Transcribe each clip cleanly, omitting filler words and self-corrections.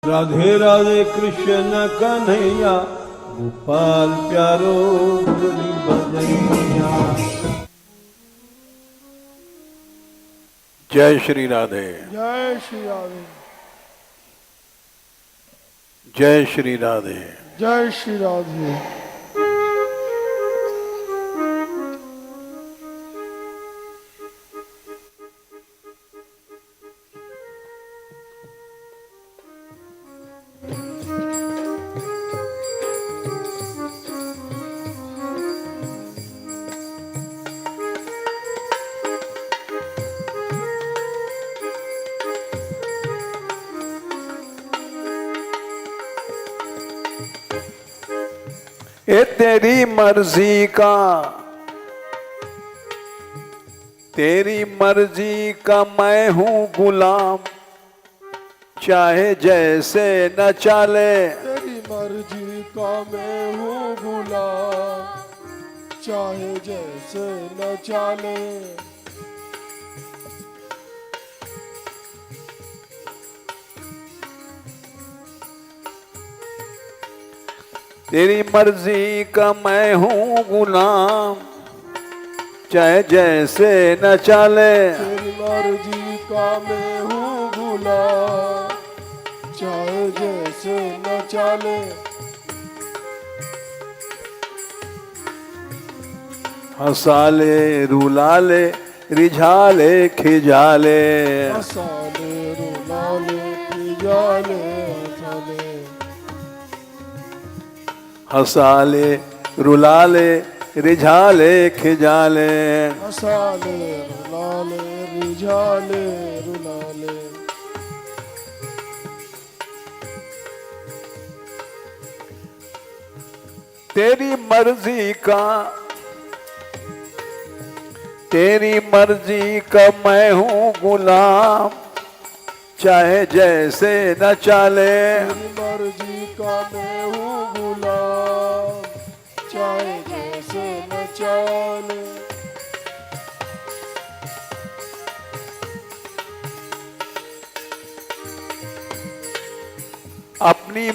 राधे राधे कृष्ण कन्हैया, गोपाल प्यारो मुरली बजैया। जय श्री राधे। जय श्री राधे। जय श्री राधे। जय श्री राधे। ये तेरी मर्जी का मैं हूँ गुलाम, चाहे जैसे न चाले। तेरी मर्जी का मैं हूँ गुलाम, चाहे जैसे न चाले। तेरी मर्जी का मैं हूँ गुलाम, चाहे जैसे न चाले। तेरी मर्जी का मैं हूँ गुलाम, चाहे जैसे न चाले। हंसा ले रुला ले रिझा ले खिजा ले। हंसा ले रुला ले खिजा ले हंसा ले। हंसा ले रुला ले रिझा ले खिजा ले। हंसा ले रुला ले रिझा ले रुला ले। तेरी मर्जी का मैं हूँ गुलाम, चाहे जैसे न चाले। तेरी मर्जी का मैं हूँ गुलाम, चाहे जैसे न चाले। अपनी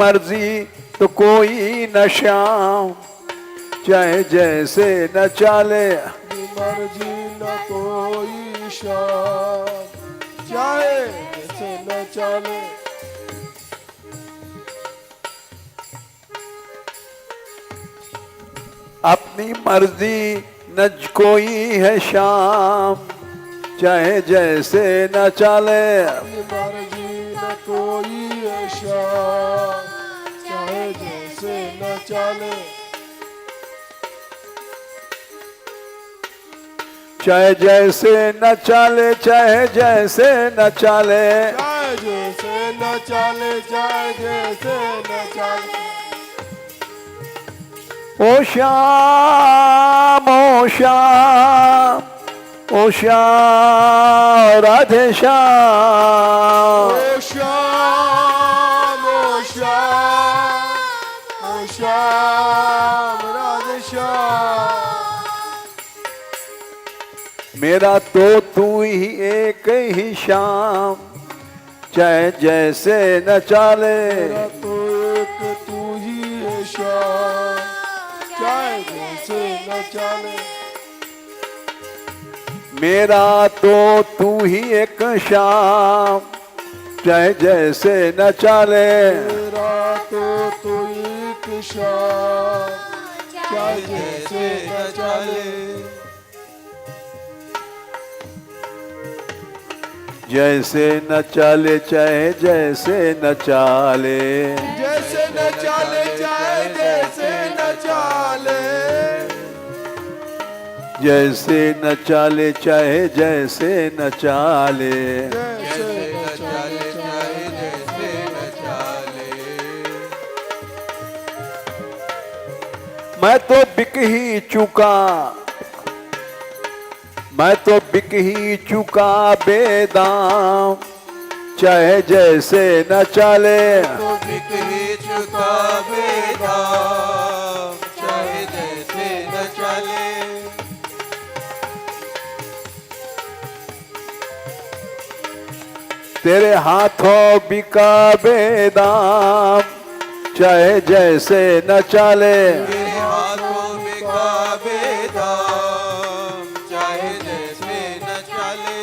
मर्जी तो कोई न श्याम, चाहे जैसे न चाले। अपनी मर्जी न कोई शाम, चाहे जैसे न चाले। अपनी मर्जी न कोई है शाम, चाहे जैसे न चाले। अपनी मर्जी न कोई है शाम, चाहे जैसे न चाले। चाहे जैसे न चाले, चाहे जैसे न चाले। चाहे जैसे न चाले, चाहे जैसे न चाले। ओ श्याम ओ श्याम ओ श्याम राधे श्याम। ओ श्याम ओ श्याम ओ श्याम राधे श्याम। मेरा तो तू ही एक ही श्याम, चाहे जैसे न चाले। मेरा तो एक तू ही है श्याम, चाहे जैसे न चाले। मेरा तो तू ही एक श्याम, चाहे जैसे न चाले। मेरा तो तू एक श्याम, चाहे जैसे न चाले। जैसे न चाले चाहे जैसे न चाले। जैसे न चाले चाहे जैसे न चाले। जैसे न चाले चाहे जैसे न चाले। जैसे न चाले चाहे जैसे न चाले। मैं तो बिक ही चुका, मैं तो बिक ही चुका बेदाम, चाहे जैसे न चाले। तो बिक ही चुका बेदाम, चाहे जैसे न चाले। तेरे हाथों बिका बेदाम, चाहे जैसे न चाले। तेरे हाथों में का बेदाम, चाहे जैसे न चले।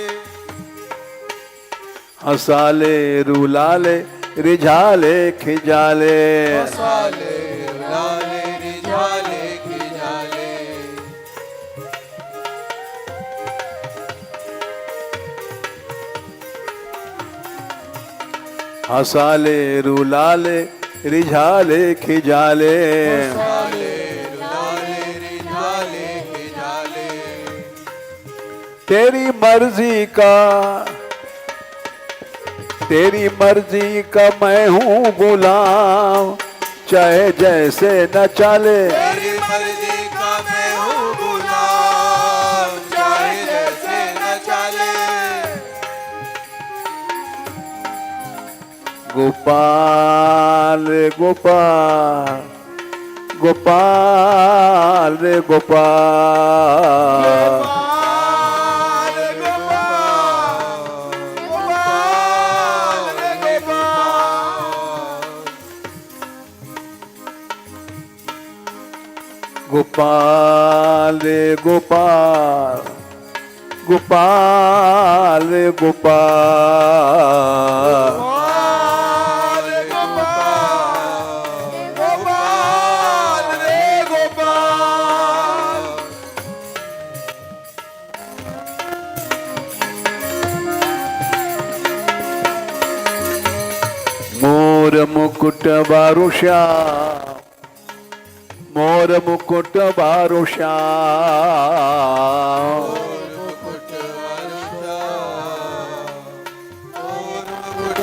हंसा ले रुला ले रिझा ले खिजा ले। मसाले लाले रिझाले खिजाले। हंसा ले रुला ले रिझा ले खिजा ले। मसाले लाले रिझाले खिजाले। तेरी मर्जी का मैं हूँ गुलाम, चाहे जैसे न चले। तेरी मर्जी का मैं हूँ गुलाम, चाहे जैसे न चले। गोपाल गोपाल गोपाल रे गोपाल। गोपाल गोपाल रे गोपाल। गोपाल रे गोपाल गोपाल रे गोपाल। गोपाल रे गोपाल। मोर मुकुट बारो श्याम, मोर मुकुट बारो श्याम। मुकुट वर्षा, मुकुट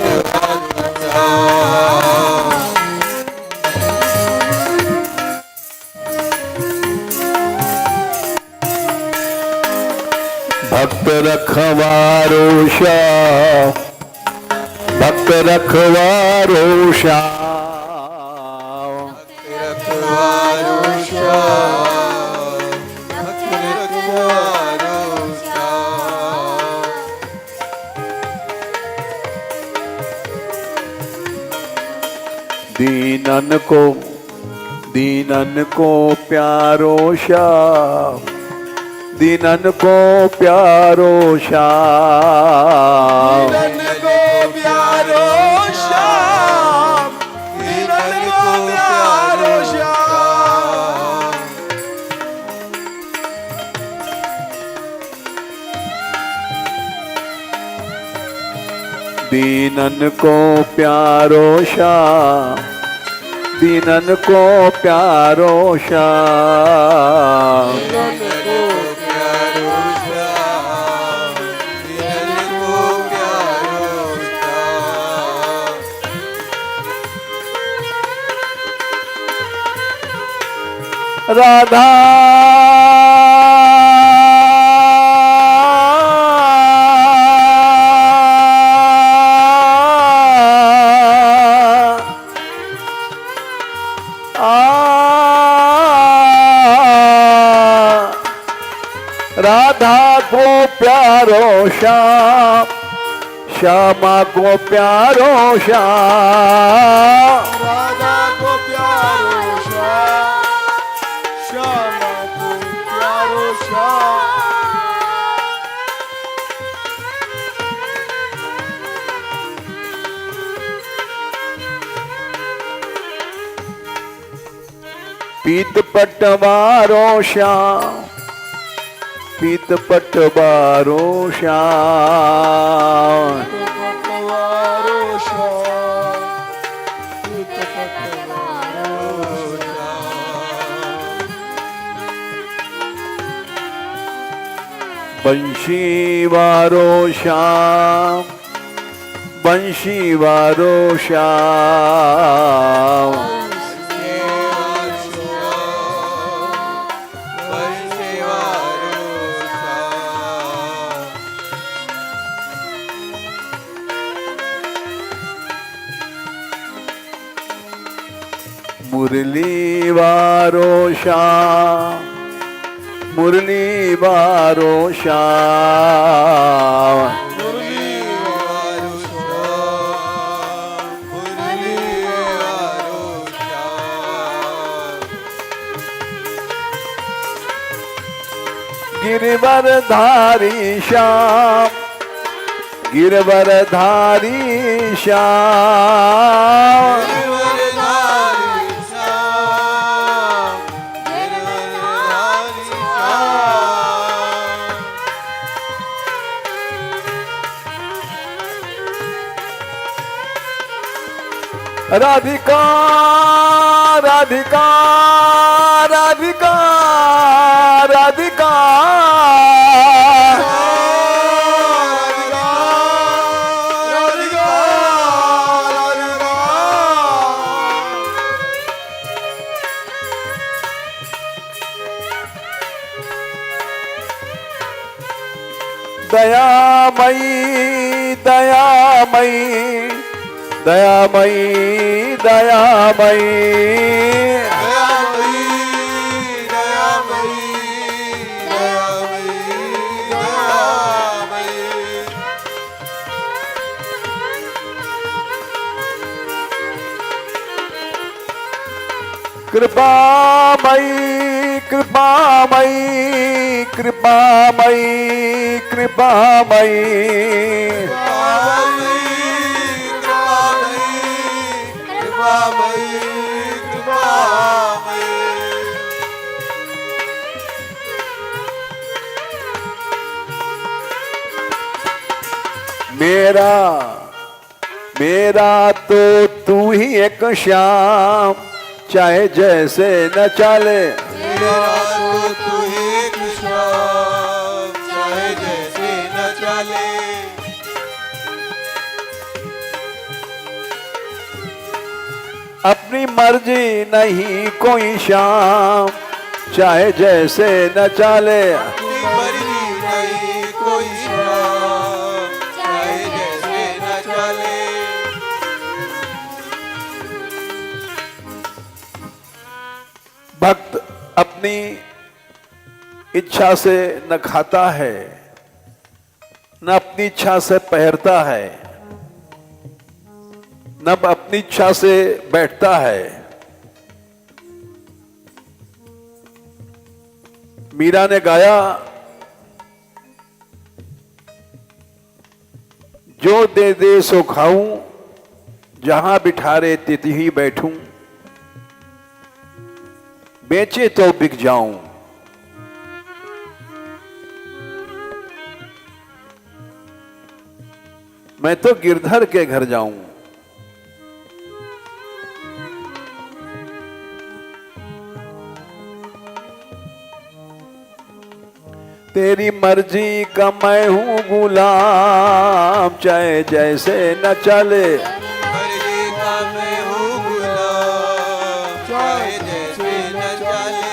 वर्षा। भक्त रखवारो श्याम, भक्त रखवारो श्याम। रखवारो श्याम, भक्त रखवारो श्याम। दीनन को प्यारो श्याम, दीनन को प्यारो श्याम। दीनन को प्यारो श्याम, दीनन को प्यारो श्याम। दीनन को प्यारो श्याम, दीनन को प्यारो श्याम। दीनन को प्यारो श्याम, दीनन को प्यारो श्याम। राधा राधा को प्यारो श्याम, श्यामा को प्यारो श्याम। राधा को प्यारो श्याम, श्यामा को प्यारो श्याम। पीत पटवारो श्याम, पीत पटवारो श्याम। पटवारो श्याम, पीत पटवारो श्याम। बंशी वारो श्याम, बंशी वारो श्याम। मुरली वारो श्याम, मुरली वारो श्याम। मुरली वारो श्याम, गिरवरधारी श्याम, गिरवरधारी श्याम। गिरवरधारी श्याम, गिरवरधारी श्याम। राधिका राधिका राधिका राधिका दयामयी दयामयी दयामयी दयामयी कृपामयी कृपामयी कृपामयी कृपामयी मेरा मेरा तो तू ही एक श्याम, चाहे जैसे न चले। मेरा तो तू एक श्याम, चाहे जैसे न चले। अपनी मर्जी नहीं कोई श्याम, चाहे जैसे न चले। अपनी मर्जी नहीं कोई श्याम, चाहे जैसे न चले। भक्त अपनी इच्छा से न खाता है, न अपनी इच्छा से पहनता है, न अपनी इच्छा से बैठता है। मीरा ने गाया, जो दे दे सो खाऊं, जहां बिठारे तिथि ही बैठूं, बेचे तो बिक जाऊं। मैं तो गिरधर के घर जाऊं। तेरी मर्जी का मैं हूं गुलाम, चाहे जैसे न चले। मर्जी का मैं हूँ गुलाम, चाहे जैसे न चले।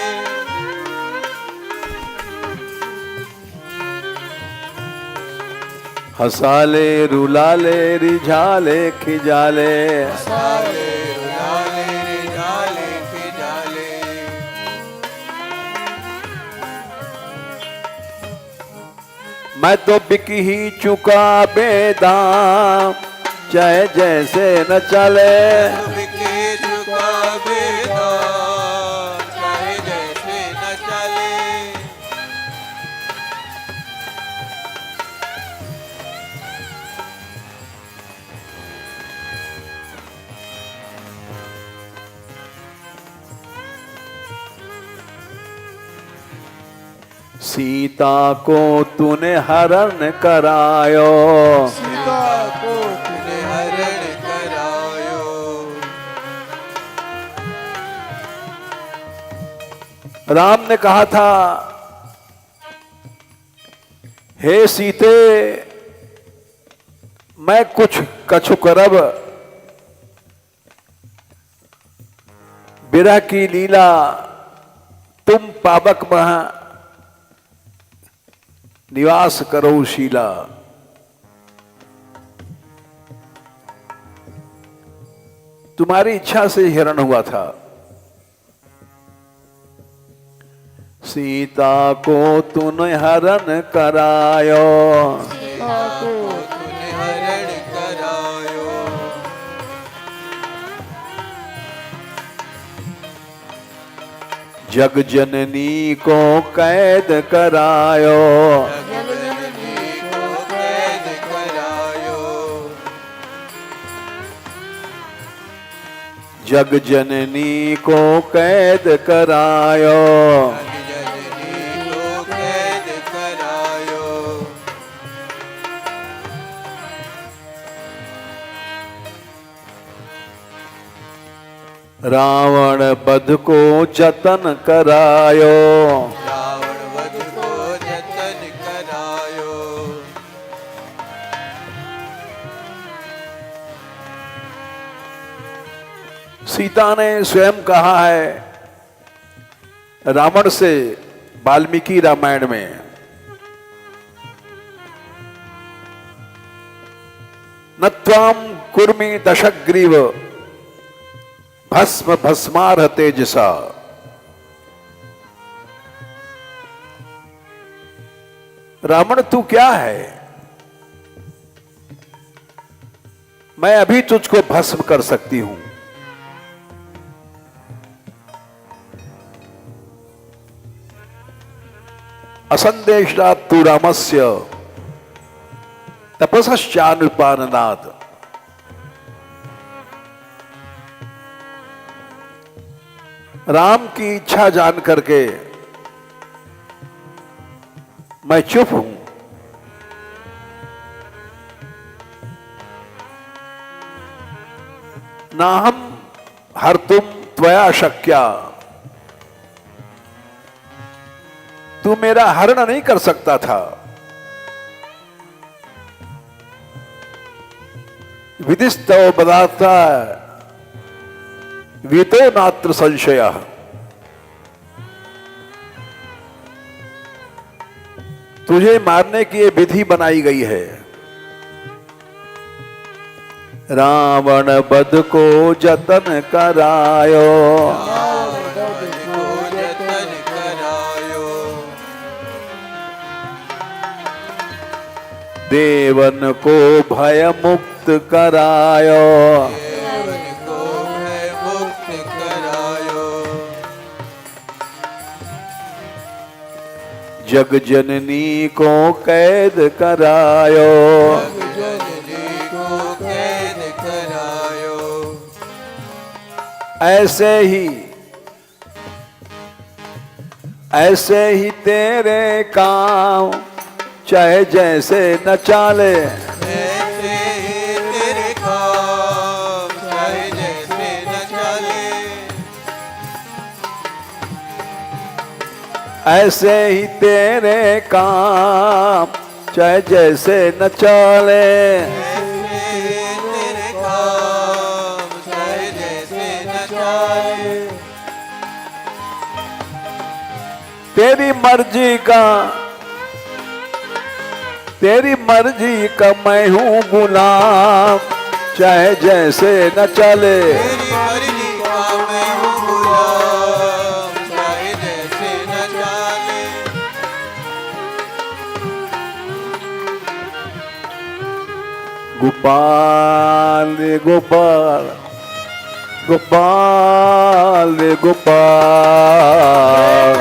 हंसा ले रुला ले रिझाले खिजाले, साले रुलाले रिझाले खिजाले। मैं तो बिक ही चुका बेदाम, चाहे जैसे न चले। बिके चुका बेदाम, चाहे जैसे न चले। सीता को तूने हरण करायो, सीता को तूने हरण करायो। राम ने कहा था, हे सीते मैं कुछ कछु करब, बिरह की लीला तुम पावक मह निवास करो शीला। तुम्हारी इच्छा से हिरण हुआ था। सीता को तूने हरण करायो, सीता को तूने हरण करायो। जग जननी को कैद करायो, जग जननी को कैद करायो, जग जननी को कैद करायो, जग जननी को कैद करायो, रावण वध को जतन करायो, रावण वध को जतन करायो, सीता ने स्वयं कहा है रावण से वाल्मीकि रामायण में, न त्वाम कुर्मी दशग्रीव भस्म भस्मार तेजसा। रावण तू क्या है, मैं अभी तुझको भस्म कर सकती हूं। असंदेशात् तु रामस्य तपसश्चानुपाननात्। राम की इच्छा जान करके मैं चुप हूं। ना हम हर तुम त्वया शक्या, तू मेरा हरण नहीं कर सकता था। विदिस्तव बदाता वीतो नात्र संशयः। तुझे मारने की ये विधि बनाई गई है। रावण वध को जतन करायो, को जतन करायो, देवन को भय मुक्त करायो, देवन को भय मुक्त करायो, जग जननी को कैद करायो, जग जननी को कैद करायो, ऐसे ही तेरे काम चाहे जैसे न चाले। ऐसे ही तेरे काम चाहे जैसे न चले, ऐसे ही तेरे काम चाहे जैसे न चले। ऐसे ही तेरे काम चाहे जैसे न चले, तेरी मर्जी का मैं हूँ गुलाम चाहे जैसे न चले। तेरी मर्जी का मैं हूँ गुलाम चाहे जैसे न चले, गोपाल गोपाल गोपाल गोपाल,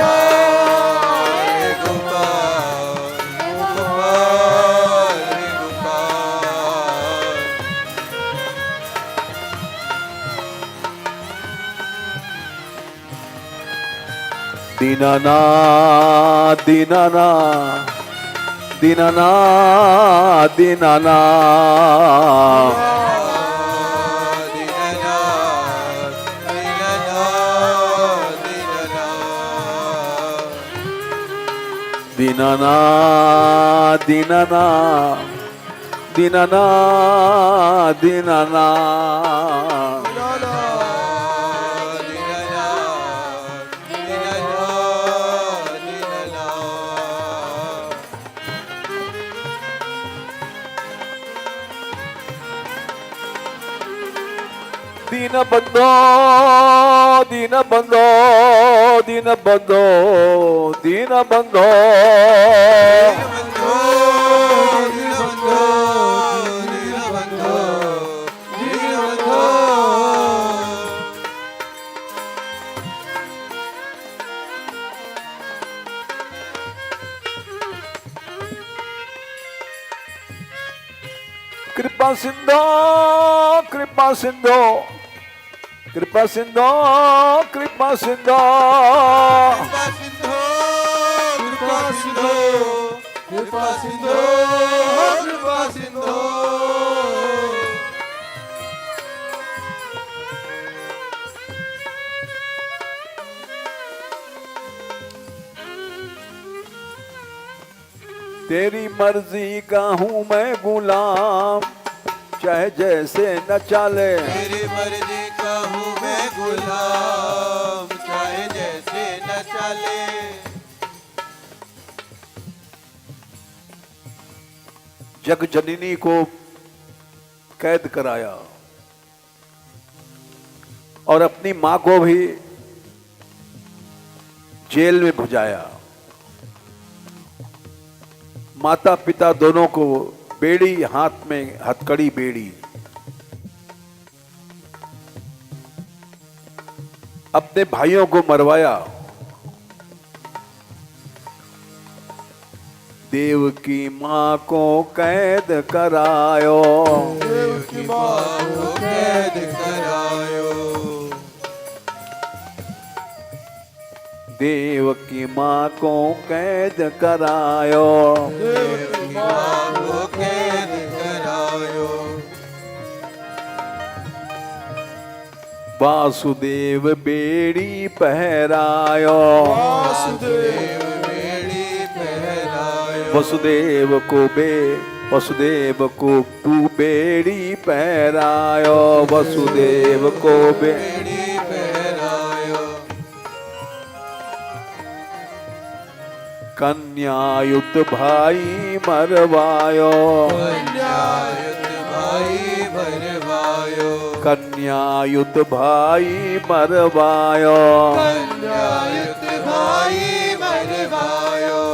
हरे गोपाल गोपाल गोपाल, दीनानाथ दीनानाथ दीनानाथ दीनानाथ, दीनानाथ दीनानाथ दीनानाथ दीनानाथ। दीन बंदो दीन बंदो दीन बंदो दीन बंदो, सिंधो कृपा सिंधो कृपा सिंधो कृपा सिंधो कृपा सिंधो कृपा सिंधो कृपा सिंधो तेरी मर्जी का हूँ मैं गुलाम, चाहे जैसे न चाले। तेरी मर्जी का हूँ मैं गुलाम, चाहे जैसे न चले। जग जननी को कैद कराया और अपनी मां को भी जेल में भुजाया। माता पिता दोनों को बेड़ी हाथ में, हथकड़ी बेड़ी। अपने भाइयों को मरवाया। देव की मां को कैद करायो, देव की मां को कैद करायो, देव की मां को कैद करायो, देव की मां को कैद करायो। वासुदेव बेड़ी पहरायो, वासुदेव बेड़ी पहरायो, वसुदेव को तू बेड़ी पहरायो, वसुदेव को बेड़ी पहरायो। कन्यायुत भाई मरवायो, कन्यायुत भाई मरवायो, कन्यायुत भाई मरवायो, कन्यायुत भाई मरवायो।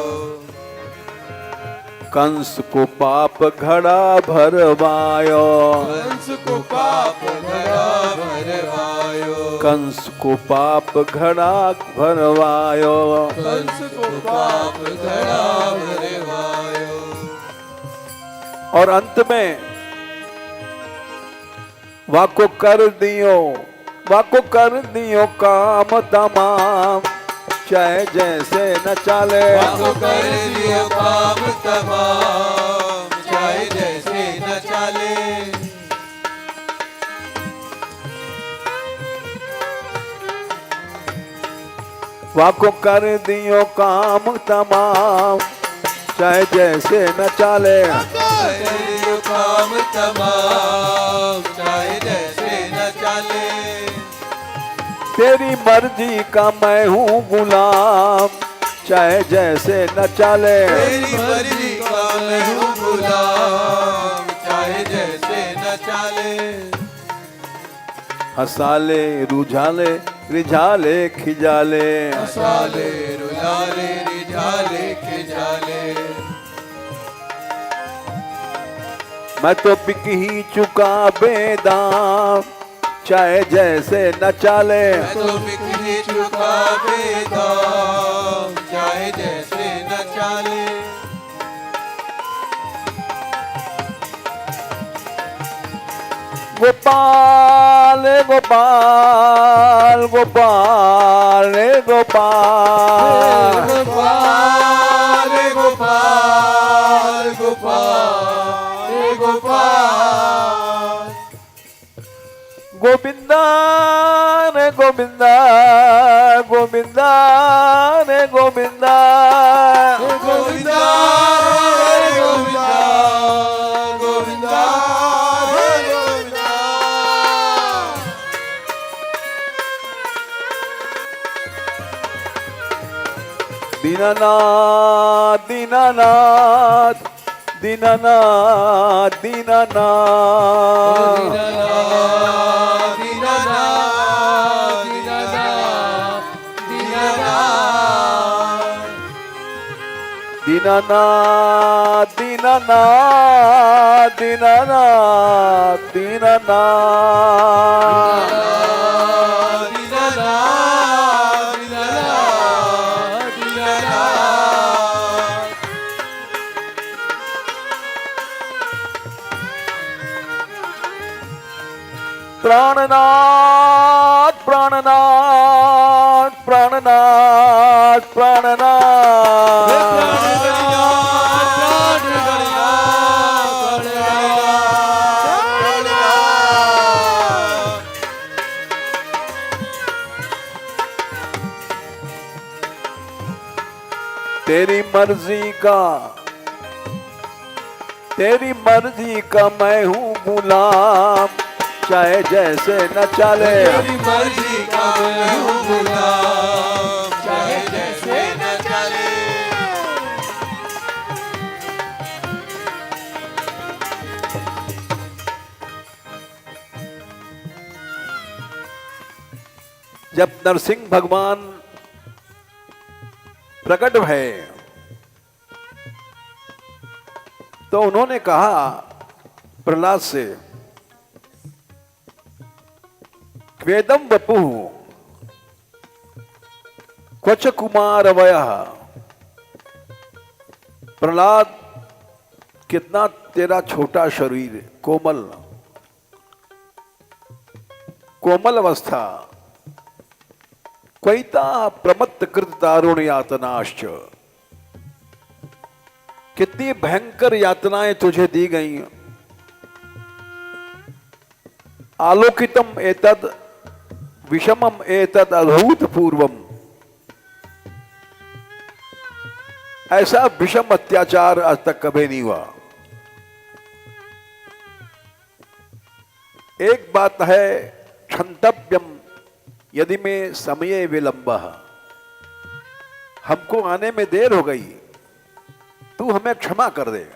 कंस को पाप घड़ा भरवायो, कंस को पाप घड़ा भरवायो, कंस को पाप घड़ा भरवायो। कंस को पाप घड़ा भरवायो। और अंत में वाको कर दियो काम तमाम, चाहे जैसे न चाले। वाको कर दियो काम तमाम, चाहे जैसे न चले। वाको कर दियो काम तमाम, चाहे जैसे न चाले। कर दियो काम तमाम, चाहे जैसे न चले। तेरी मर्जी का मैं हूँ गुलाम, चाहे जैसे न चाले। तेरी मर्जी का मैं हूँ गुलाम, चाहे जैसे न चले। हंसाले रुझाले रिझाले खिजाले, हंसाले रुलाले रिझाले खिजाले। मैं तो बिक ही चुका बेदाम, चाहे जैसे न चाले। मैं तो बिक ही चुका बेदाम, चाहे जैसे न चले। गोपाल गोपाल गोपाल गोपाल गोपाल गोपाल गोपाल गोपाल। गोविंदा रे गोविंदा गोविंदा रे गोविंदा गोविंदा हरे गोविंदा गोविंदा हरे गोविंदा। दीनानाथ दीनानाथ दीनानाथ दीनानाथ दीनानाथ दीनानाथ दीनानाथ दीनानाथ। प्राणनाथ प्राणनाथ प्राणनाथ तेरी मर्जी का मैं हूँ गुलाम, चाहे जैसे न चले। तेरी मर्जी का मैं हूँ गुलाम, चाहे जैसे न चले। जब नरसिंह भगवान प्रकट भये तो उन्होंने कहा प्रहलाद से, क्वेदम वपुः क्वच कुमार वयः। प्रहलाद, कितना तेरा छोटा शरीर, कोमल अवस्था, क्वैता प्रमत्त कृत दारुण यातनाश्च। कितनी भयंकर यातनाएं तुझे दी गई। आलोकितम एतद विषमम एतद अभूत पूर्वम। ऐसा विषम अत्याचार आज तक कभी नहीं हुआ। एक बात है, क्षंतव्यम यदि में समय विलंब, हमको आने में देर हो गई, तू हमें क्षमा कर दे।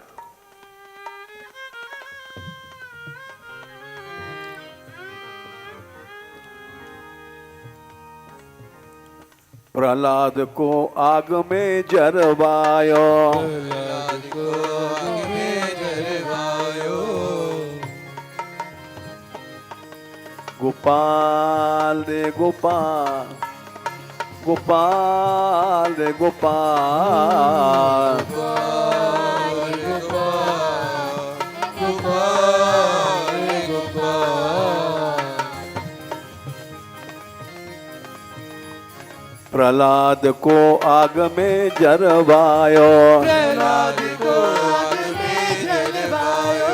प्रहलाद को आग में जरवायो, प्रहलाद को आग में जरवायो। गोपाल रे गोपाल, गोपाल रे गोपाल, गोपाल गोपाल गोपाल। प्रहलाद को आग में जरवायो, प्रहलाद को आग में जलवायो।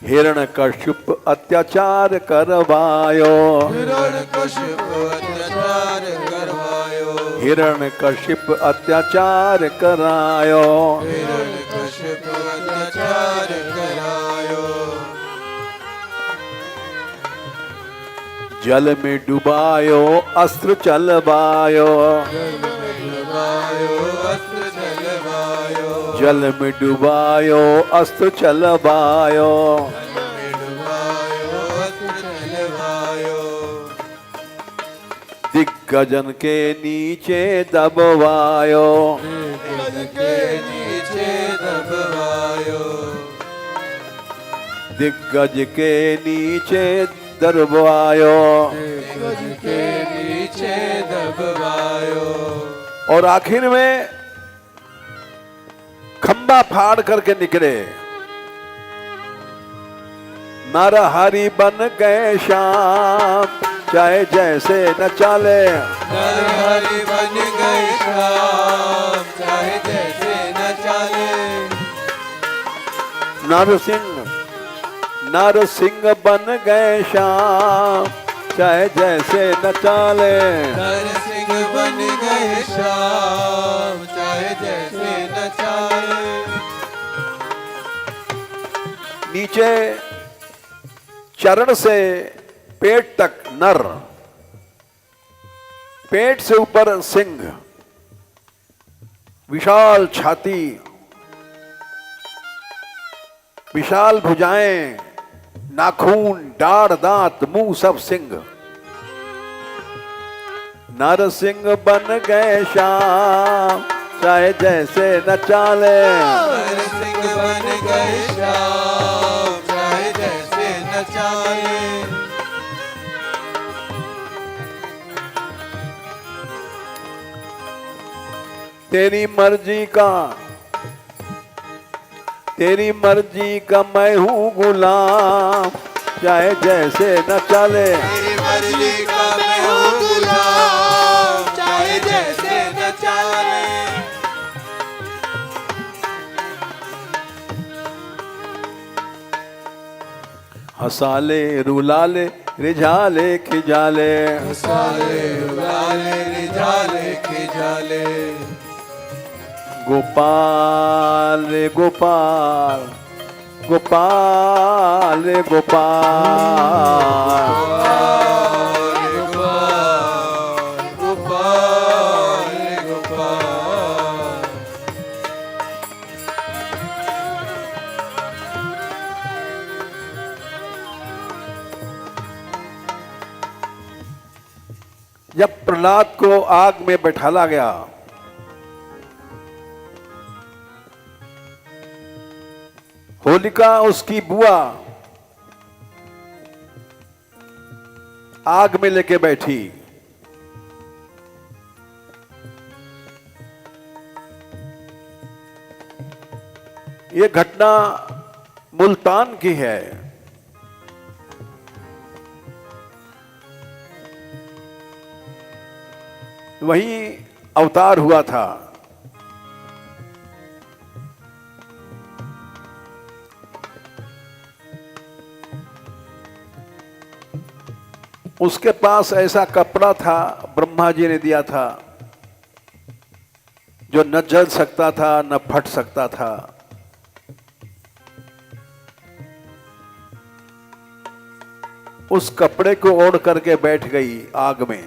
हिरण्यकश्यप अत्याचार करवायो, हिरण्यकश्यप अत्याचार करवायो। हिरण्यकश्यप अत्याचार करायो, हिरण्यकश्यप अत्याचार करायो। जल में डुबायो अस्त्र चलवायो, जल में डुबायो अस्त्र चलवायो। जल में डुबायो अस्त्र चलवायो। जल में डुबायो अस्त्र चलवायो। दिग्गजन के नीचे दबवायो, गज के नीचे दबवायो। दिग्गज के नीचे दबवायो। गज के नीचे दबवायो। और आखिर में खंबा फाड़ करके निकले। नरहरि बन गए श्याम, चाहे जैसे न चाले। नरहरि बन गए श्याम, चाहे जैसे न चाले। नरसिंह बन गए श्याम, चाहे जैसे न चाले। नरसिंह बन गए श्याम, चाहे जैसे न चाले। नीचे चरण से पेट तक नर, पेट से ऊपर सिंह, विशाल छाती, विशाल भुजाएं, नाखून, दाढ़, दांत, मुंह सब सिंह। नरसिंह बन गए श्याम, चाहे जैसे न चाले। नरसिंह बन गए श्याम, चाहे जैसे न चाले। तेरी मर्जी का मैं हूँ गुलाम, चाहे जैसे न चले। तेरी मर्जी का मैं हूँ गुलाम, चाहे जैसे न चले। हंसा ले रुला ले रिझाले खिजाले, हंसाले रुलाले रिझाले खिजाले। गोपाल रे गोपाल, गोपाल रे गोपाल। गोपाल गोपाल गोपाल। जब प्रहलाद को आग में बैठाला गया, होलिका उसकी बुआ आग में लेके बैठी। ये घटना मुल्तान की है। वहीं अवतार हुआ था। उसके पास ऐसा कपड़ा था, ब्रह्मा जी ने दिया था, जो न जल सकता था न फट सकता था। उस कपड़े को ओढ़ करके बैठ गई आग में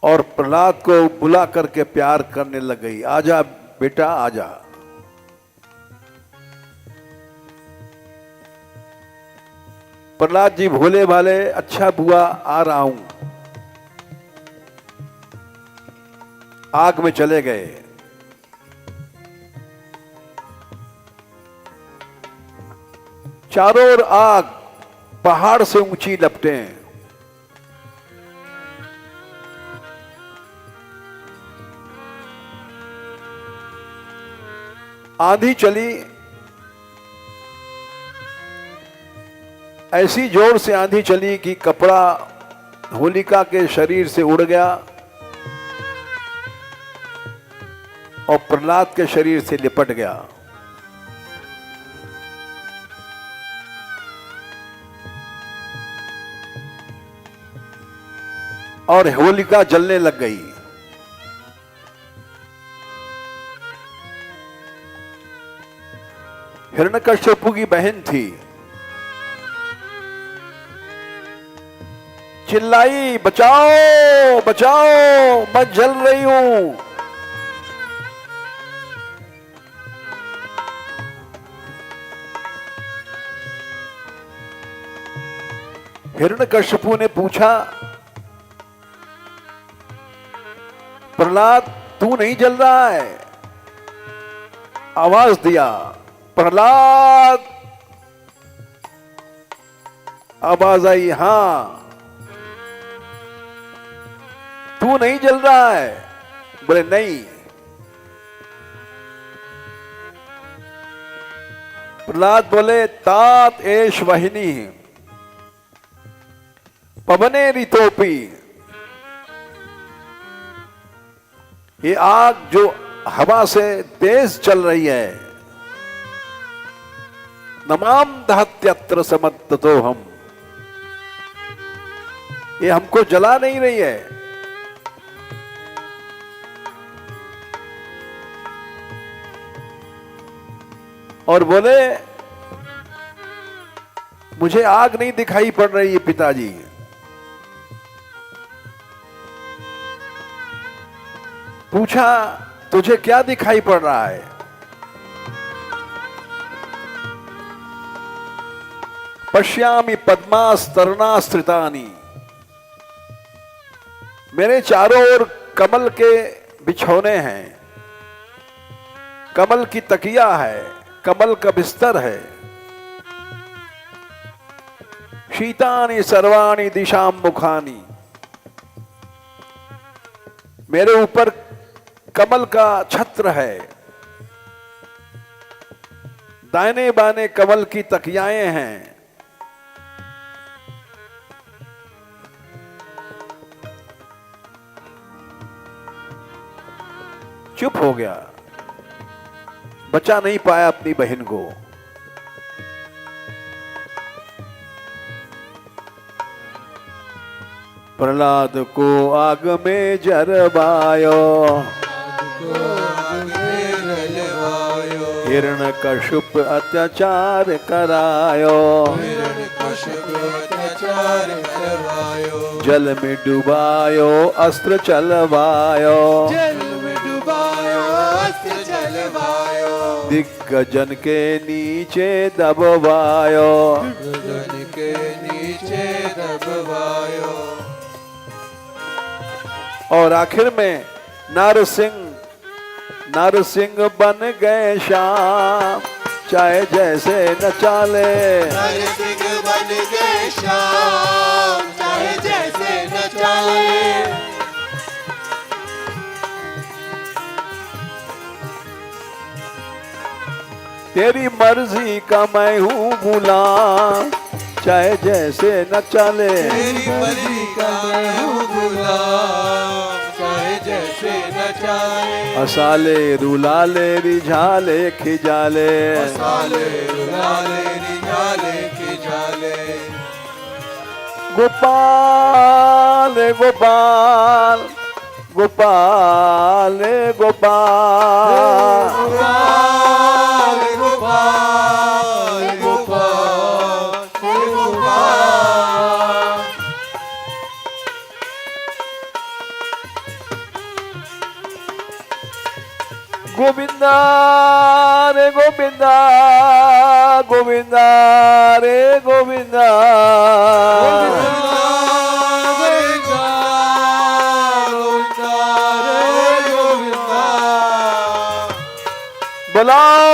और प्रहलाद को बुला करके प्यार करने लग गई। आजा बेटा आजा। प्रहलाद जी भोले भाले, अच्छा बुआ आ रहा हूं, आग में चले गए। चारों ओर आग पहाड़ से ऊंची लपटे। आंधी चली, ऐसी जोर से आंधी चली कि कपड़ा होलिका के शरीर से उड़ गया और प्रहलाद के शरीर से लिपट गया। और होलिका जलने लग गई। हिरण्यकश्यपु की बहन थी, चिल्लाई बचाओ बचाओ, मैं जल रही हूं। हिरण्यकश्यपु ने पूछा, प्रहलाद तू नहीं जल रहा है? आवाज दिया, प्रहलाद। आवाज आई, हां तू नहीं जल रहा है? बोले नहीं। प्रहलाद बोले, तात एश वाहिनी पवने रितोपी। ये आग जो हवा से तेज चल रही है, नमाम दहत्यत्र समद्दतो हम, ये हमको जला नहीं रही है। और बोले, मुझे आग नहीं दिखाई पड़ रही है पिताजी। पूछा, तुझे क्या दिखाई पड़ रहा है? पश्यामि पद्मास्तरणास्त्रितानि, मेरे चारों ओर कमल के बिछौने हैं, कमल की तकिया है, कमल का बिस्तर है। शीतानि सर्वाणि दिशाम मुखानि, मेरे ऊपर कमल का छत्र है, दाहिने बाने कमल की तकियाएं हैं। चुप हो गया, बचा नहीं पाया अपनी बहन को। प्रहलाद को आग में जरवायो, हिरण्यकश्यप अत्याचार करायो, जल में डुबायो अस्त्र चलवायो, दिग्गजन के नीचे दबवायो, और आखिर में नारसिंह बन गए श्याम, चाहे जैसे न चाले। नरसिंह बन गए श्याम, चाहे जैसे न चाले। तेरी मर्जी का मैं हूँ गुलाम, चाहे जैसे न चले। तेरी मर्जी का मैं हूँ गुलाम, चाहे जैसे न चाले। असाले रुलाले रिझाले खिजाले, असाले रुलाले रिझाले खिजाले। गोपाल गोपाल गोपाल गोपाल, गोपाल गोपाल गोपाल गोपाल। गोविंदा रे गोविंदा, गोविंदा रे गोविंदा, बुलाओ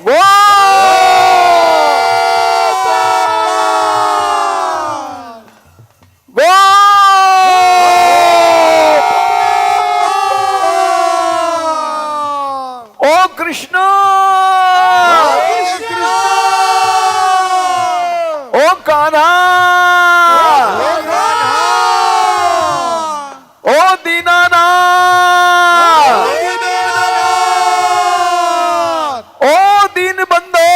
गो गो। ओ कृष्ण, ओ कान्हा, ओ दीनानाथ, ओ दीन बंधो,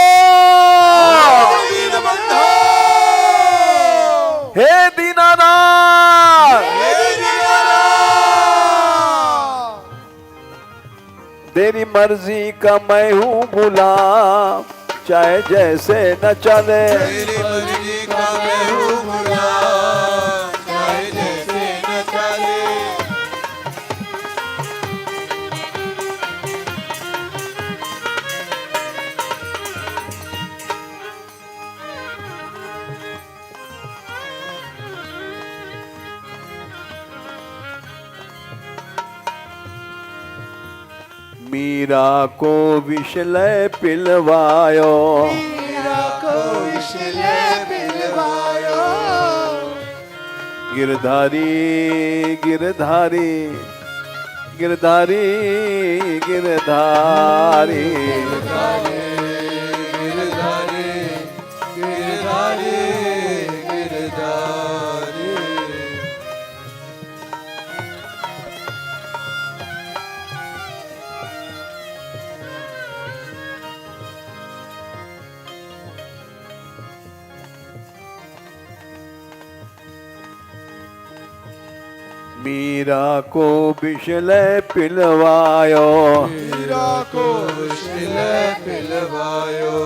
हे दीनानाथ। तेरी मर्जी का मैं हूँ गुलाम, चाहे जैसे न चले। तेरी मर्जी का मैं हूँ गुलाम, चाहे जैसे न चले। मीरा को विषलय पिलवायो, मीरा को विषलय पिलवायो। गिरधारी गिरधारी गिरधारी गिरधारी, गिरधारी गिरधारी गिरधारी गिरधारी। मीरा को विषलय पिलवायो, मीरा को विषलय पिलवायो।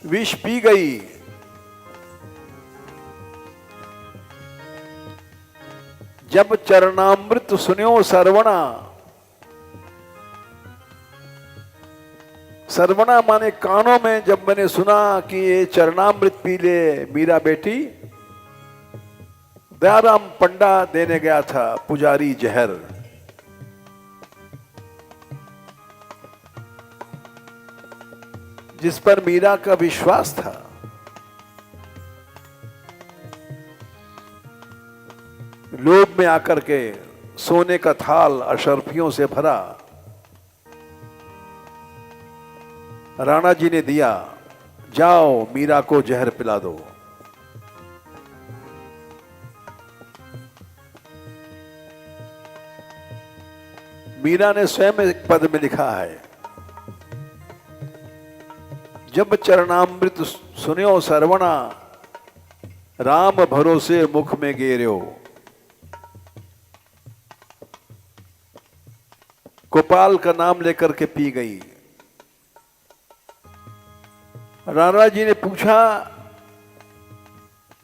विष पी गई, जब चरणामृत सुन्यो सरवणा। सरवणा माने कानों में जब मैंने सुना कि ये चरणामृत पी ले मीरा बेटी। दयाराम पंडा देने गया था पुजारी जहर, जिस पर मीरा का विश्वास था। लोभ में आकर के सोने का थाल अशर्फियों से भरा, राणा जी ने दिया, जाओ मीरा को जहर पिला दो। मीरा ने स्वयं एक पद में लिखा है, जब चरणामृत सुन्यो सरवणा, राम भरोसे मुख में गेर्यो। गोपाल का नाम लेकर के पी गई। राणा जी ने पूछा,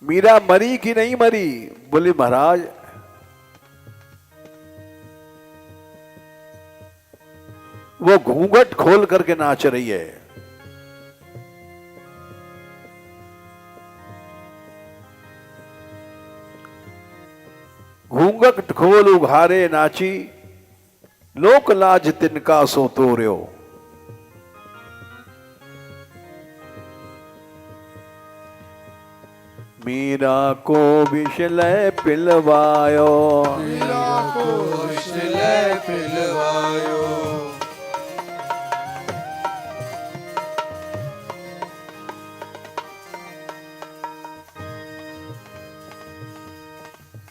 मीरा मरी कि नहीं मरी? बोली, महाराज वो घूंघट खोल करके नाच रही है। घूंघट खोल उघारे नाची, लोक लाज तिनका सो तोर्यो। मीरा को विषलय पिलवायो, मीरा को विषलय पिलवायो।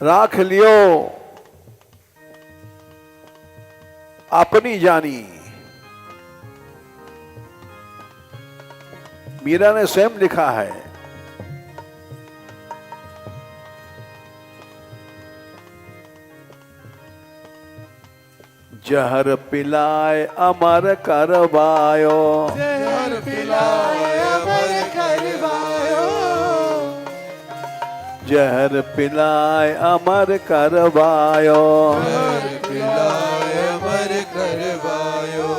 राख लियो अपनी जानी। मीरा ने स्वयं लिखा है, जहर पिलाए अमर करवायो, जहर पिलाए अमर करवायो। जहर पिलाए अमर करवायो। जहर पिलाए अमर करवायो।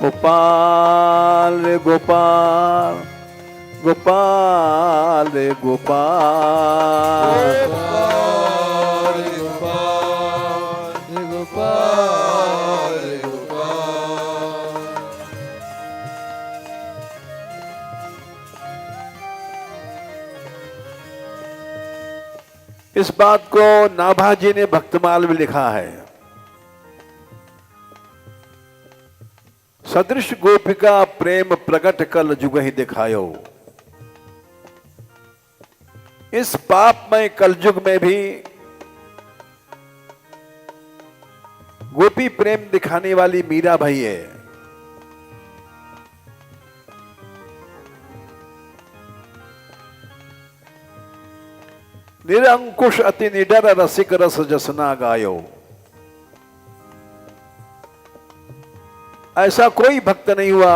गोपाल रे गोपाल, गोपाल रे गोपाल, गोपाल गोपाल गोपाल गोपाल। इस बात को नाभाजी ने भक्तमाल में लिखा है, सदृश गोपिका प्रेम प्रगट कल जुग ही दिखायो। इस पापमय कलयुग में भी गोपी प्रेम दिखाने वाली मीरा भाई है। निरंकुश अति निडर रसिक रस जसना गायो। ऐसा कोई भक्त नहीं हुआ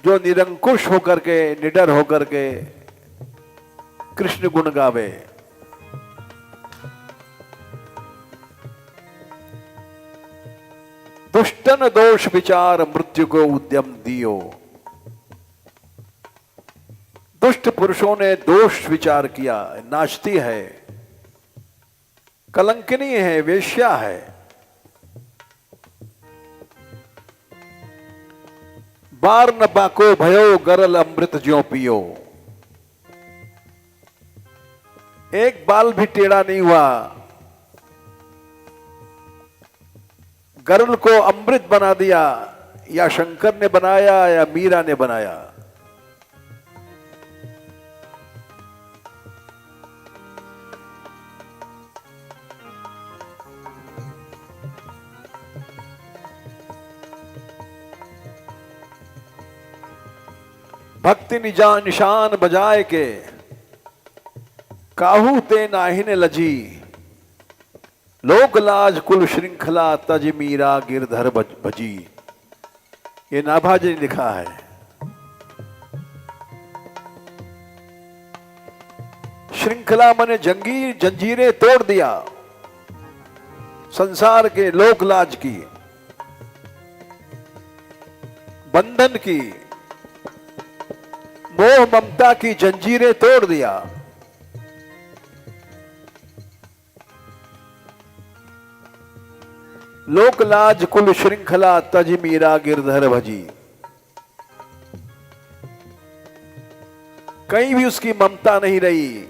जो निरंकुश होकर के, निडर होकर के कृष्ण गुण गावे। दुष्टन दोष विचार मृत्यु को उद्यम दियो। दुष्ट पुरुषों ने दोष विचार किया, नाचती है, कलंकिनी है, वेश्या है। बार न बाको भयो गरल अमृत ज्यों पियो। एक बाल भी टेढ़ा नहीं हुआ, गरुल को अमृत बना दिया। या शंकर ने बनाया या मीरा ने बनाया। भक्ति निशान बजाए के, काहू ते नाहिन लजी। लोक लाज कुल श्रृंखला तज मीरा गिरधर भजी। ये नाभाजी ने लिखा है। श्रृंखला माने जंजीरें तोड़ दिया, संसार के लोक लाज की, बंधन की, मोह ममता की जंजीरें तोड़ दिया। लोक लाज कुल श्रृंखला तज मीरा गिरधर भजी। कहीं भी उसकी ममता नहीं रही।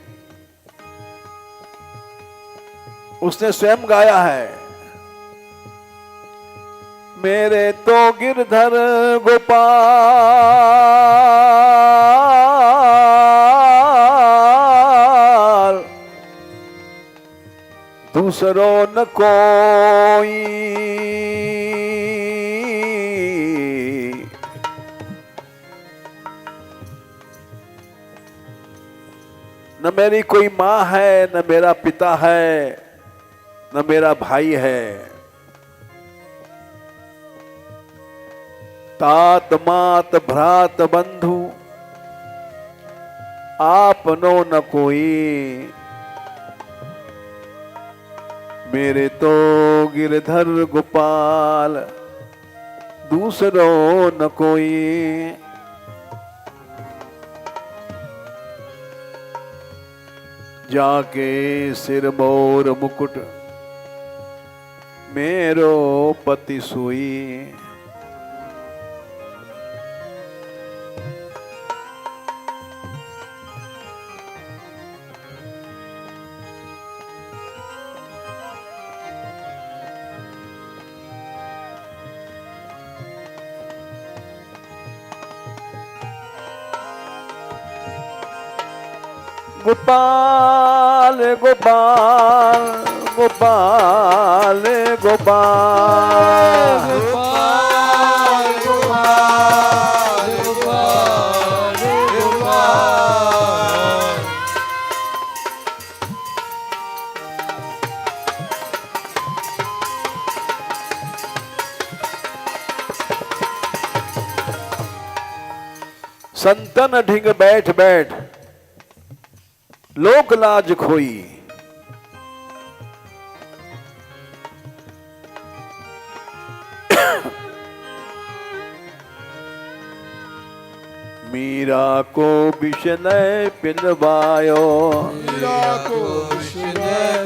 उसने स्वयं गाया है, मेरे तो गिरधर गोपाल दूसरो न कोई। न मेरी कोई माँ है, न मेरा पिता है, न मेरा भाई है। तात मात भ्रात बंधु आपनो न कोई। मेरे तो गिरधर गोपाल दूसरो न कोई। जाके सिर मोर मुकुट मेरो पति सोई। गोपाल गोपाल गोपाल गोपाल गोपाल गोपाल गोपाल गोपाल। संतन ढिंग बैठ बैठ लोक लाज खोई। मीरा को विषय पिलवायो, मीरा को विषय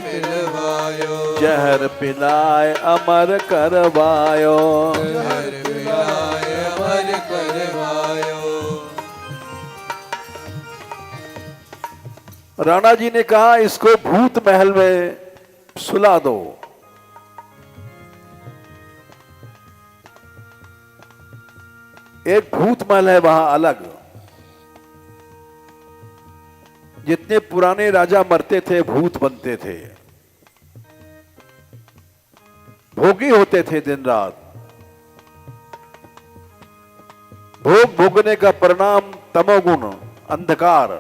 पिलवायो। जहर पिलाए अमर करवायो, जहर पिलाए अमर करवायो। राणा जी ने कहा इसको भूत महल में सुला दो। एक भूत महल है वहां अलग। जितने पुराने राजा मरते थे भूत बनते थे, भोगी होते थे दिन रात। भोग भोगने का परिणाम तमोगुण, अंधकार।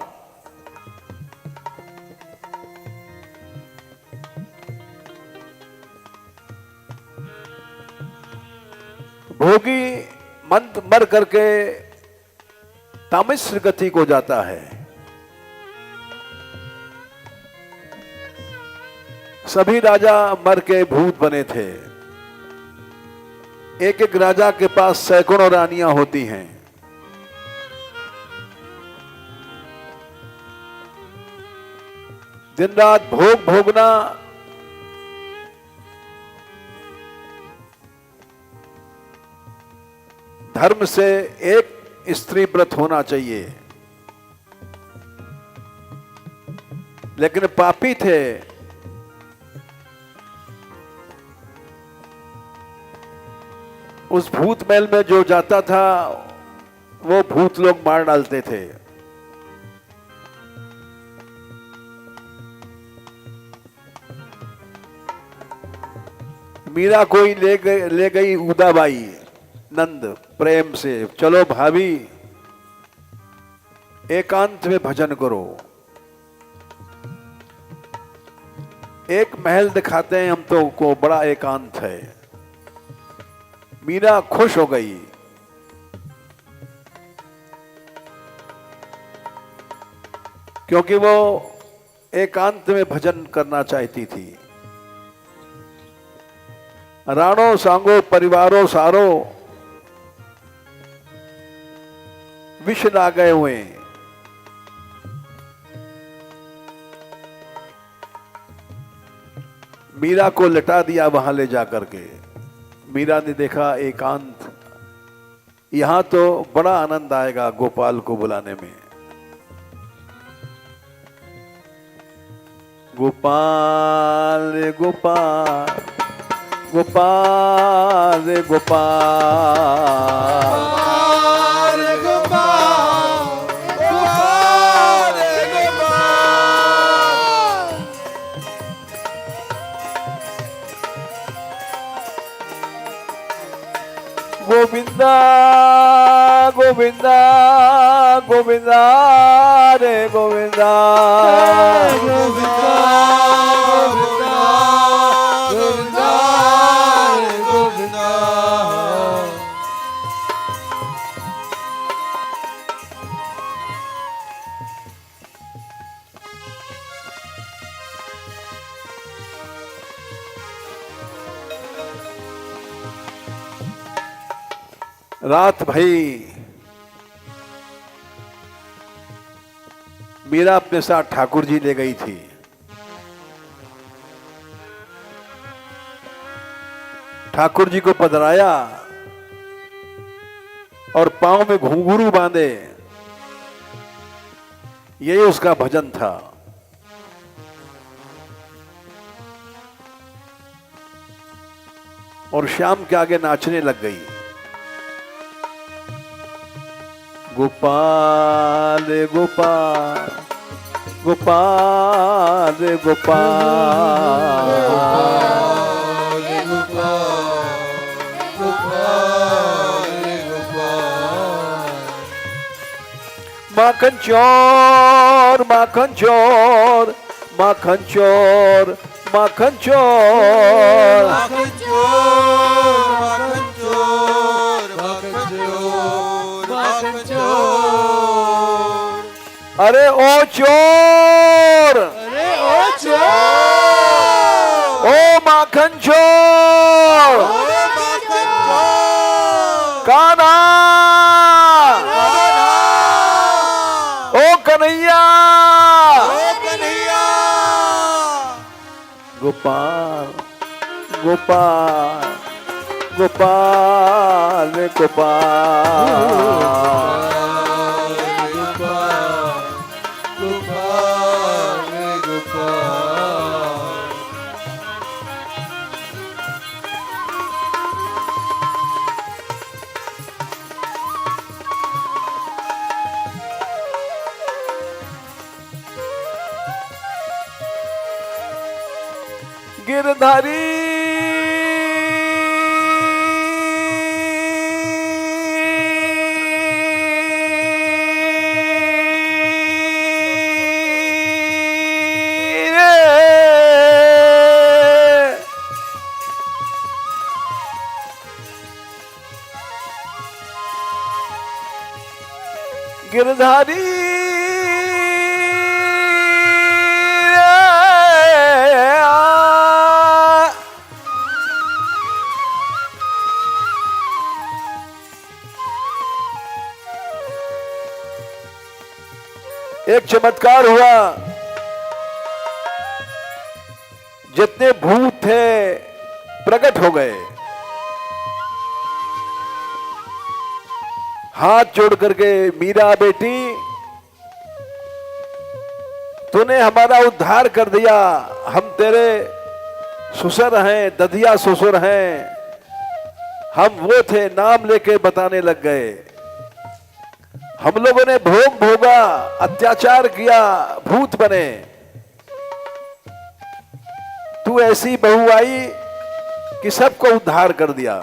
भोगी मंत मर करके तामिश्र गति को जाता है। सभी राजा मर के भूत बने थे। एक एक राजा के पास सैकड़ों रानियां होती हैं। दिन रात भोग भोगना धर्म से एक स्त्री व्रत होना चाहिए, लेकिन पापी थे। उस भूत महल में जो जाता था वो भूत लोग मार डालते थे। मीरा कोई ले गई उदाबाई नंद प्रेम से, चलो भाभी एकांत में भजन करो। एक महल दिखाते हैं हम तो को, बड़ा एकांत है। मीरा खुश हो गई। क्योंकि वो एकांत में भजन करना चाहती थी। राणो सांगो परिवारों सारो विष ला गए हुए। मीरा को लटा दिया वहां ले जाकर के। मीरा ने देखा एकांत, यहां तो बड़ा आनंद आएगा गोपाल को बुलाने में। गोपाल गोपाल गोपाल गोपाल गोविंदा गोविंदा गोविंदा रे गोविंदा गोविंदा गोविंदा गोविंदा रात भई मीरा अपने साथ ठाकुर जी ले गई थी। ठाकुर जी को पधराया और पांव में घुंघरू बांधे, यही उसका भजन था। और श्याम के आगे नाचने लग गई। गोपाल गोपाल गोपाल गोपाल माखन चोर माखन चोर माखन चोर माखन चोर माखन चोर माखन चोर माखन चोर माखन चोर अरे ओ चोर अरे ओ चोर ओ माखन चोर ओ माखन चोर कान्हा कान्हा ओ कन्हैया ओ कन्हैया गोपाल गोपाल गोपाल गोपाल गिरधारी गिरधारी एक चमत्कार हुआ। जितने भूत थे प्रकट हो गए, हाथ जोड़ करके मीरा बेटी तूने हमारा उद्धार कर दिया, हम तेरे ससुर हैं, दधिया ससुर हैं, हम वो थे, नाम लेके बताने लग गए। हम लोगों ने भोग भोगा, अत्याचार किया, भूत बने, तू ऐसी बहू आई कि सबको उद्धार कर दिया।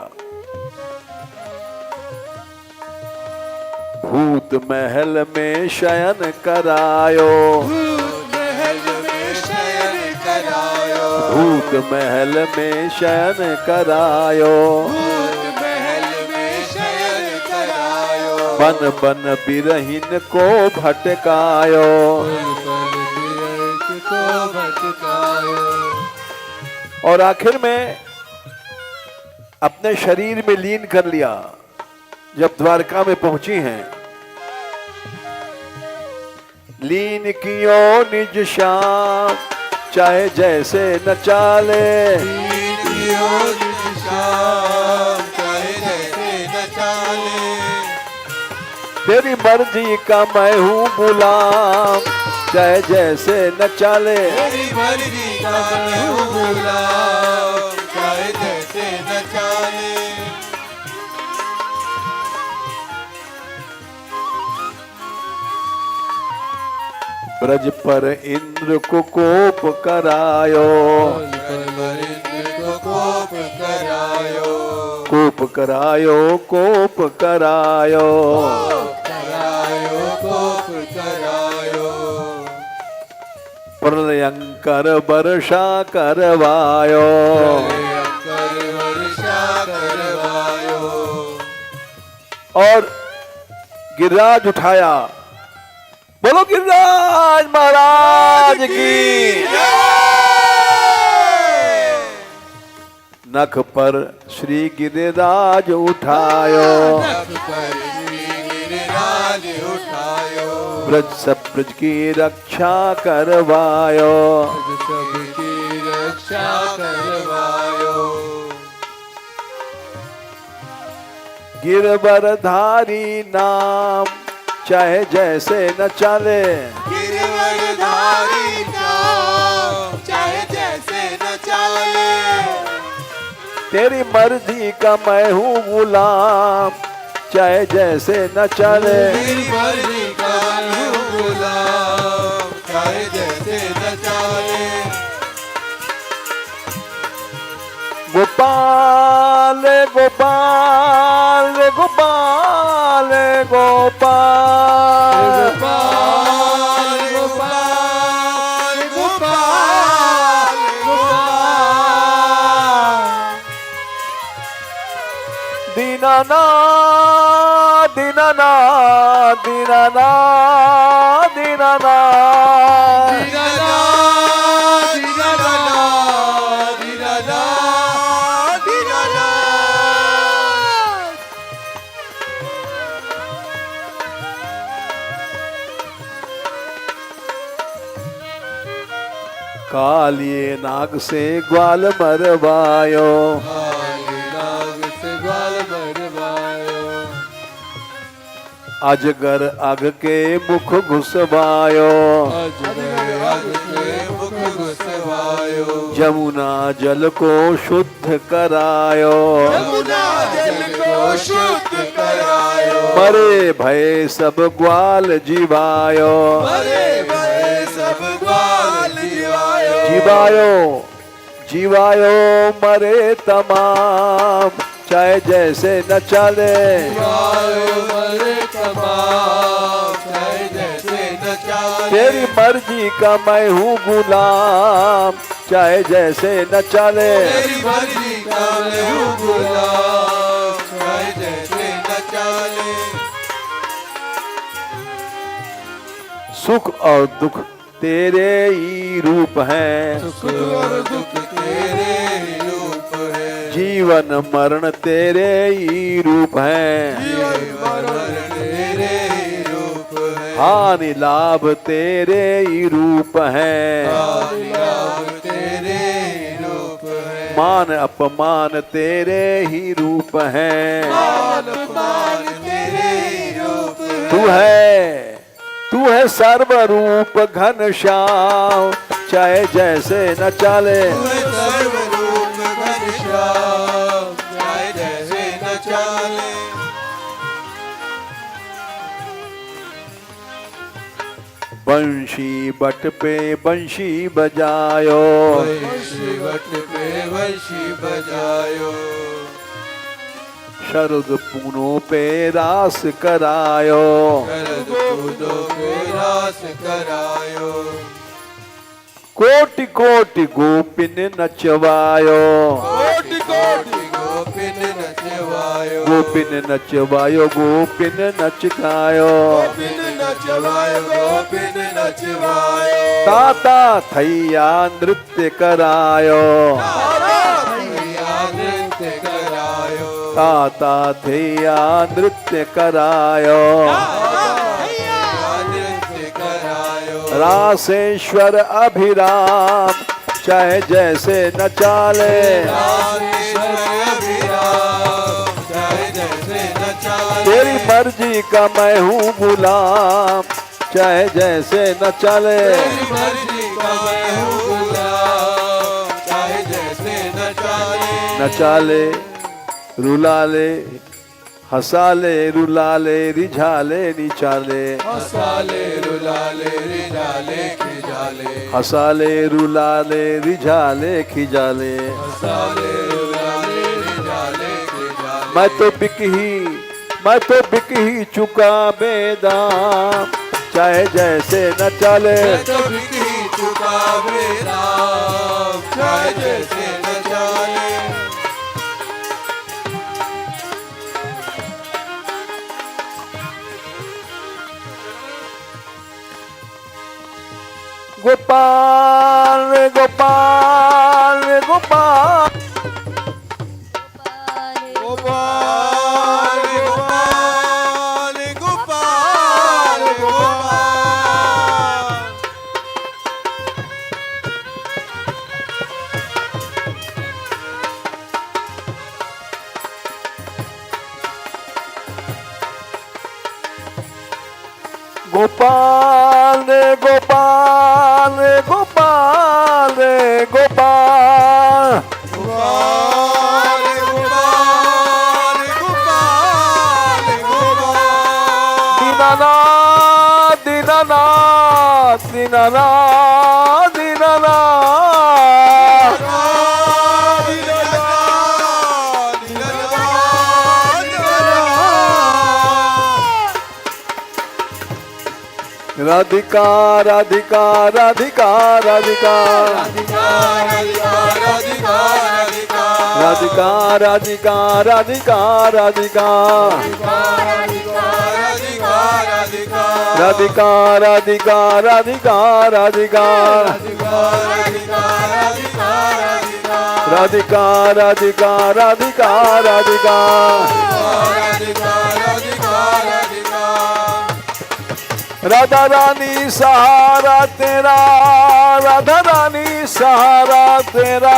भूत महल में शयन करायो, भूत महल में शयन करायो, भूत महल में शयन करायो, भूत महल में शयन करायो, बन बन बिरहिन को भटकायो। को भटकायो। और आखिर में अपने शरीर में लीन कर लिया। जब द्वारका में पहुंची हैं, लीन कियो निज श्याम, चाहे जैसे न चाले, चाहे जैसे न चाले, तेरी मर्जी का मैं हूँ गुलाम, चाहे जैसे न चाले। तेरी मर्जी का मैं हूँ गुलाम, चाहे जैसे ब्रज पर इंद्र को कोप करायो, कोप करायो, कोप करायो, कोप करायो, करायो, कोप करायो, प्रलयंकर वर्षा करवायो, कर वर्षा करवायो, और गिरिराज उठाया। बोलो गिरिराज महाराज की। नख पर श्री गिरिराज उठायो, गिरिराज उठायो, ब्रज सब ब्रज की रक्षा करवायो, सबकी रक्षा करवायो, गिरवरधारी नाम चाहे जैसे न चले, गिरवरधारी नाम चाहे जैसे न चले, तेरी मर्जी का मैं हूँ गुलाम चाहे जैसे न चले, तेरी मर्जी का मैं हूँ गुलाम चाहे जैसे न चले, गोपाल गोपाल गोपाल गोपाल गोपाल गोपाल गोपाल गोपाल, दीनानाथ दीनानाथ दीनानाथ दीनानाथ कालिए नाग से ग्वाल मरवायो, नाग से ग्वाल मरवायो, अजगर अग के मुख घुसवायो, अजगर अग के मुख घुसवायो, जमुना जल को शुद्ध करायो, यमुना जल को शुद्ध करायो, मरे भय सब ग्वाल जीवायो, मरे भय सब ग्वाल जीवायो, जीवायो जीवायो मरे तमाम चाहे जैसे न चले, जीवायो मरे तमाम चाहे जैसे न चले, तेरी मर्जी का मैं हूँ गुलाम चाहे जैसे न चले, तेरी मर्जी का मैं हूँ गुलाम चाहे जैसे न चले, सुख और दुख तेरे ही रूप हैं, सुख और दुख तेरे ही रूप है, जीवन मरण तेरे ही रूप हैं, जीवन मरण तेरे ही रूप है, हानि लाभ तेरे ही रूप हैं, आदि लाभ तेरे ही रूप है, मान अपमान तेरे ही रूप हैं, मान अपमान तेरे ही रूप है, तू है सर्वरूप घनश्याम चाहे जैसे न चले, सर्वरूप घनश्याम चाहे जैसे न चले, बंशी बट पे बंशी बजायो, वंशी वट पे वंशी बजायो, शरद पूनों पे रास करायो, शरद कूदो पे रास करायो, कोटि कोटि गोपिन नचवायो, कोटि कोटि गोपिन नचवायो, गोपिन नचवायो गोपिन नचकायो, गोपिन नचवायो, गोपिन नचवायो, ताता थैया नृत्य करायो, भैया नृत्य करायो, ताता थैया नृत्य करायो, भैया नृत्य करायो, रासेश्वर अभिराम चाहे जैसे न चाले, रामेश्वर अभिराम चाहे जैसे न चले, तेरी मर्जी का मैं हूँ गुलाम चाहे जैसे न चले, तेरी मर्जी का मैं हूँ गुलाम चाहे जैसे न चले, न चाले रुला ले हसाले रुलाले रिझाले निचाले हसाले रुलाले रिझाले खिजाले हसाले रुलाले रिझाले खिजाले हसाले रुलाले रिझाले खिजाले मैं तो बिक ही चुका बेदाम चाहे जैसे न चले मैं तो बिक ही चुका बेदाम चाहे जैसे न चले गोपाल रे गोपाल रे गोपाल गोपाल गोपाल गोपाल गोपाल गोपाल रे गोपाल रे गोपाल रे गोपाल गोपाल गोपाल गोपाल गोपाल दीनानाथ दीनानाथ दीनानाथ दीनानाथ राधिका राधिका राधिका राधिका राधिका राधिका राधिका राधिका राधिका राधिका राधिका राधिका राधिका राधिका राधिका राधिका राधा रानी सहारा तेरा राधा रानी सहारा तेरा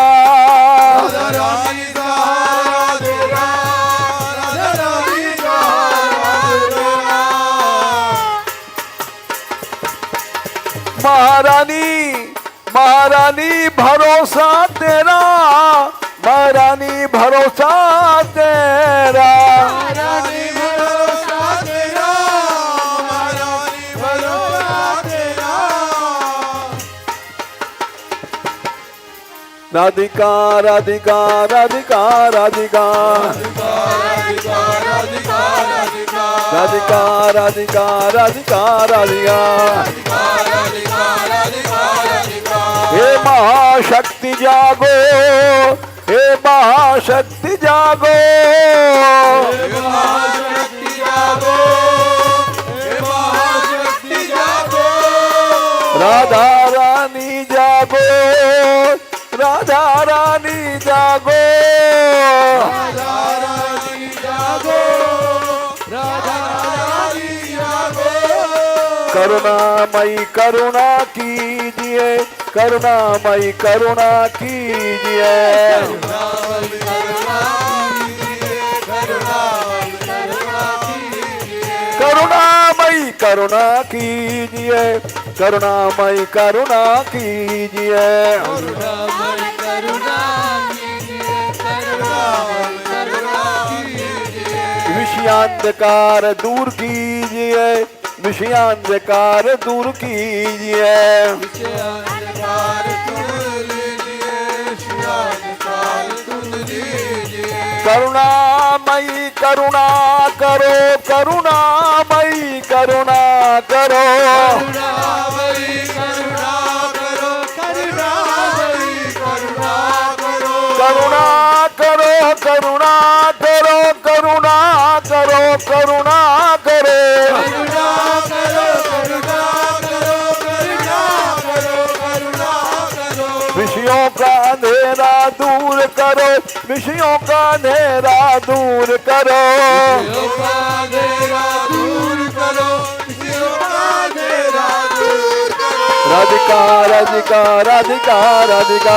महारानी महारानी भरोसा तेरा महारानी भरोसा तेरा राधिका राधिका राधिका राधिका राधिका राधिका राधिका राधिका हे महाशक्ति जागो हे महाशक्ति जागो राधा रानी जागो राधा रानी जागो करुणामयी करुणा कीजिए करुणामयी करुणा कीजिए करुणामयी करुणा कीजिए करुणामयी करुणा कीजिए विषयांधकार दूर कीजिए विषयांधकार दूर कीजिए करुणामयी करुणा करो करुणामयी करुणा करो करुणा करो करुणा करो करुणा करो करुणा करो विषयों का अंधेरा दूर करो विषयों का अंधेरा दूर करो राधिका राधिका राधिका राधिका